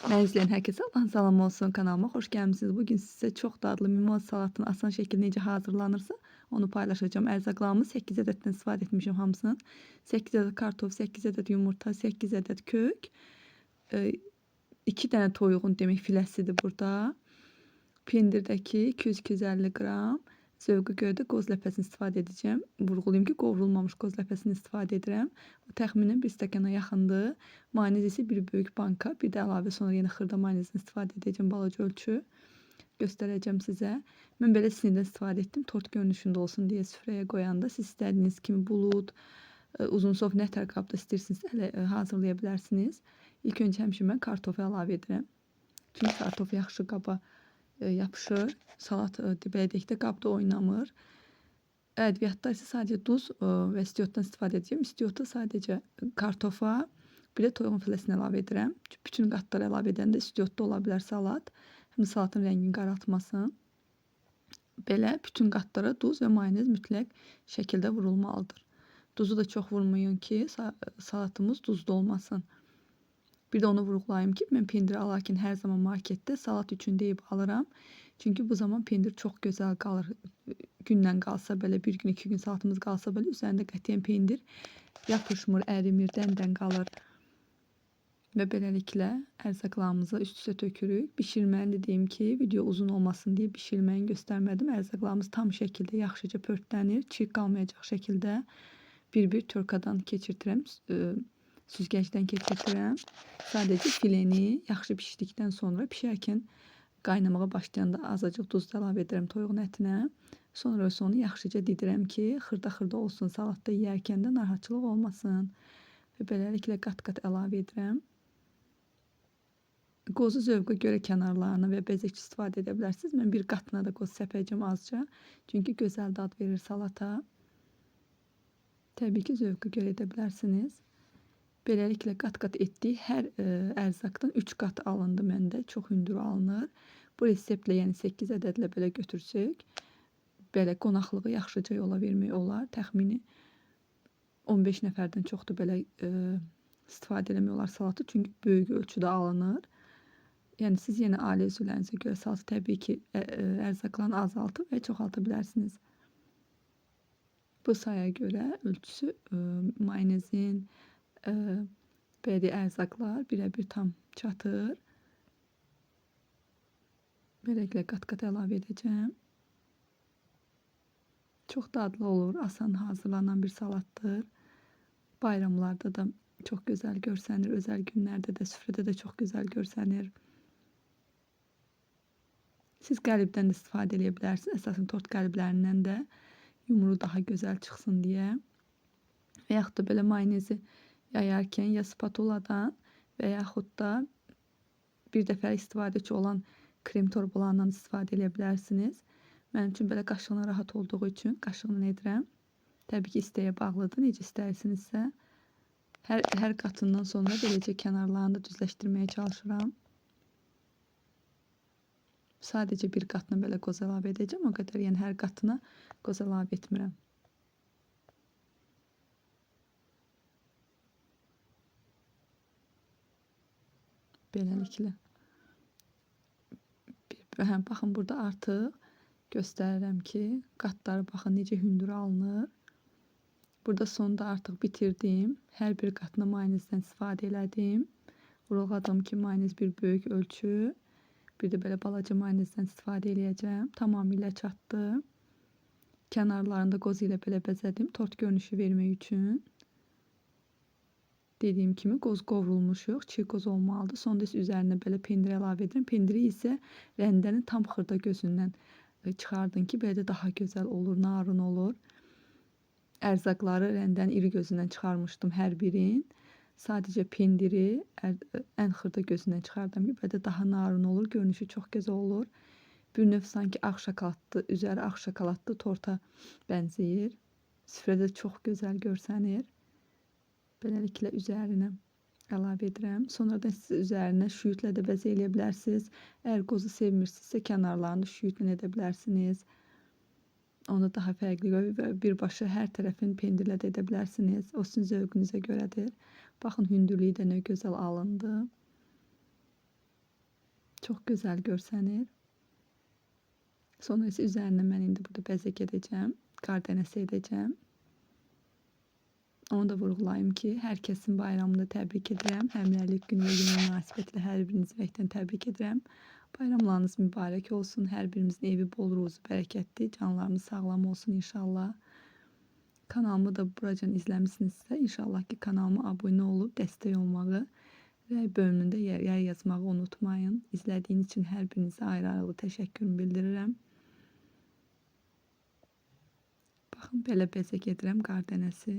Mən izləyən hər kəsə Allahın salamı olsun, kanalıma xoş gəlmisiniz. Bugün sizə çox dadlı mimoz salatının asan şəkildə necə hazırlanırsa onu paylaşacağım. Ərzaqlarımı 8 ədəddən istifadə etmişim hamısının. 8 ədəd kartof, 8 ədəd yumurta, 8 ədəd kök, 2 dənə toyuğun demək filəsidir burada. Pendirdəki 200-250 qram. Zövqə görə də qoz ləpəsini istifadə edəcəm. Vurğulayım ki, qovrulmamış qoz ləpəsini istifadə edirəm. Bu təxminən 1 stəkana yaxındır. Mayonez isə bir böyük banka. Bir də əlavə sonra yenə xırda mayonezini istifadə edəcəm, balaca ölçü. Göstərəcəm sizə. Mən belə sinirdən istifadə etdim. Tort görünüşündə olsun deyə süfrəyə qoyanda siz istədiyiniz kimi bulud, uzun sov nə tər qabda istəyirsinizsə hələ hazırlaya bilərsiniz. İlk öncə həmişə mən kartofu əlavə edirəm. Çünki kartof yaxşı qaba yapışır. Salat belə deyək də qabda oynamır. Ədviyyatda isə sadəcə duz və istiotdan istifadə edəcəm. İstiotda sadəcə kartofa, bir də toyuğun filəsini əlavə edirəm. Bütün qatları əlavə edəndə istiotda ola bilər salat. Həm salatın rəngini qaraltmasın. Belə bütün qatlara duz və mayonez mütləq şəkildə vurulmalıdır. Duzu da çox vurmayın ki, salatımız duzlu olmasın. Bir də onu vurğulayım ki, mən pendiri alarkən hər zaman marketdə salat üçün deyib alıram. Çünki bu zaman pendir çox gözəl qalır. Gündən qalsa belə, bir gün, 2 gün salatımız qalsa belə üzərində qətiyyən pendir yapışmır, ərimir, dən qalır. Və beləliklə ərzaqlarımızı üst-üstə tökürük. Bişirməni də deyim ki, video uzun olmasın deyə bişirməni göstərmədim. Ərzaqlarımız tam şəkildə yaxşıca pörtlənir, çiğ qalmayacaq şəkildə bir-bir törkadan keçirtirəm. Süzgəcdən keçirtirəm. Sadəcə fileni yaxşı bişdikdən sonra pişərkən qaynamağa başlayanda azacıq duz da əlavə edirəm toyuğun ətinə. Sonra onu yaxşıca didirəm ki, xırda-xırda olsun, salatda yeyərkən də narahatçılıq olmasın. Və beləliklə qat-qat əlavə edirəm. Qozu zövqə görə kənarlarını və bəzək istifadə edə bilərsiniz. Mən bir qatına da qoz səpəcəm azca. Çünki gözəl dad verir salata. Təbii ki, zövqə görə edə bilərsiniz. Beləliklə qat-qat etdik. Hər ərzaqdan 3 qat alındı məndə. Çox hündür alınır. Bu reseptlə, yəni 8 ədədlə belə götürsək, belə qonaqlığı yaxşıca yola vermək olar. Təxmini 15 nəfərdən çoxdur belə istifadə eləmək olar salatı. Çünki böyük ölçüdə alınır. Yəni siz yenə ailə üzvlərinizə görə salatı təbii ki, ərzaqlarını azaltıb və çoxalta bilərsiniz. Bu sayaya görə ölçüsü mayonezin, belə deyək, ərzaqlar birə-bir tam çatır. Beləliklə qat-qat əlavə edəcəm. Çox dadlı olur, asan hazırlanan bir salatdır. Bayramlarda da çox gözəl görsənir, özəl günlərdə də, süfrədə də çox gözəl görsənir. Siz qəlibdən də istifadə edə bilərsiniz. Əsasən tort qəliblərindən də yumru daha gözəl çıxsın deyə. Və yaxud da belə mayonezi yayarkən ya spatuladan və yaxud da bir dəfəlik istifadəçi olan krem torbalarından istifadə edə bilərsiniz. Mənim üçün belə qaşığına rahat olduğu üçün qaşıqla edirəm. Təbii ki, isteyə bağlıdır, necə istərsinizsə. Hər qatından sonra beləcə kənarlarını da düzləşdirməyə çalışıram. Sadəcə bir qatına belə qoz əlavə edəcəm, o qədər, yəni hər qatına qoz əlavə etmirəm. Beləliklə. Baxın, burada artıq göstərirəm ki, qatları baxın necə hündür alınır. Burada sonda artıq bitirdim. Hər bir qatına mayonezdən istifadə elədim. Vurğuladım ki, mayonez bir böyük ölçü. Bir də belə balaca mayonezdən istifadə eləyəcəm. Tamamilə çatdı. Kənarlarında qoz ilə belə bəzədim. Tort görünüşü vermək üçün. Dediyim kimi qoz qovrulmuş yox, çiğ qoz olmalıdır. Sonda isə üzərinə belə pendir əlavə edirəm. Pendiri isə rəndənin tam xırda gözündən çıxardın ki, belə də daha gözəl olur, narın olur. Ərzaqları rəndənin iri gözündən çıxarmışdım hər birin. Sadəcə pendiri ən xırda gözündən çıxardım ki, belə də daha narın olur, görünüşü çox gözəl olur. Bir növ sanki ağ şokoladlı, üzəri ağ şokoladlı torta bənzəyir. Süfrədə çox gözəl görsənir. Beləliklə üzərinə əlavə edirəm. Sonradan siz üzərinə şüyütlə də bəzə eləyə bilərsiniz. Əgər qozu sevmirsinizsə kənarlarını şüyütlə edə bilərsiniz. Onu daha fərqli və birbaşa hər tərəfini pendirlə də edə bilərsiniz. O sizin zövqünüzə görədir. Baxın, hündürlüyü də nə gözəl alındı. Çok güzel görsənir. Sonra isə üzərinə mən indi burada bəzək edəcəm. Qardenəsə edəcəm. Onu da vurğulayım ki, hər kəsin bayramını təbrik edirəm. Həmrəylik günü və günü münasibətilə hər birinizi ürəkdən təbrik edirəm. Bayramlarınız mübarək olsun. Hər birimizin evi bol, ruzu, bərəkətli. Canlarımız sağlam olsun inşallah. Kanalımı da buracan izləmişsinizsə, inşallah ki, kanalıma abunə olub dəstək olmağı və bölümündə yer yazmağı unutmayın. İzlədiyiniz üçün hər birinizə ayrı-ayrı təşəkkürümü bildirirəm. Baxın, belə bəzək edirəm qardenəsi.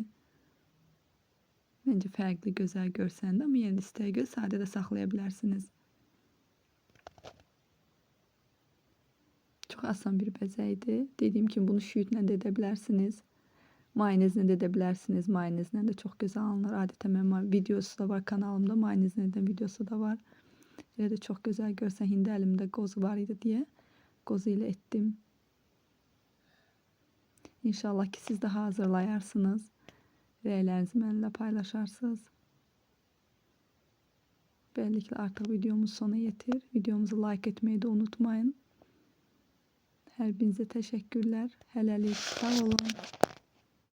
Məncə fərqli, gözəl görsəndi, amma yenə də istəyə görə sadə də saxlaya bilərsiniz. Çox asan bir bəzəkdir. Dediyim kimi bunu şüyütlə də edə bilərsiniz. Mayonezlə də edə bilərsiniz. Mayonezlə də çox gözəl alınır. Adətən mən videosu da var kanalımda. Mayonezlə edən videosu da var. Elə də çox gözəl görsən, hindi əlimdə qozu var idi deyə qozu ilə etdim. İnşallah ki, siz də hazırlayarsınız. Rəylərinizi mənimlə paylaşarsınız. Beləliklə artıq videomuz sona yetir. Videomuzu like etmeyi də unutmayın. Hər birinizə təşəkkürlər. Hələlik sağ olun.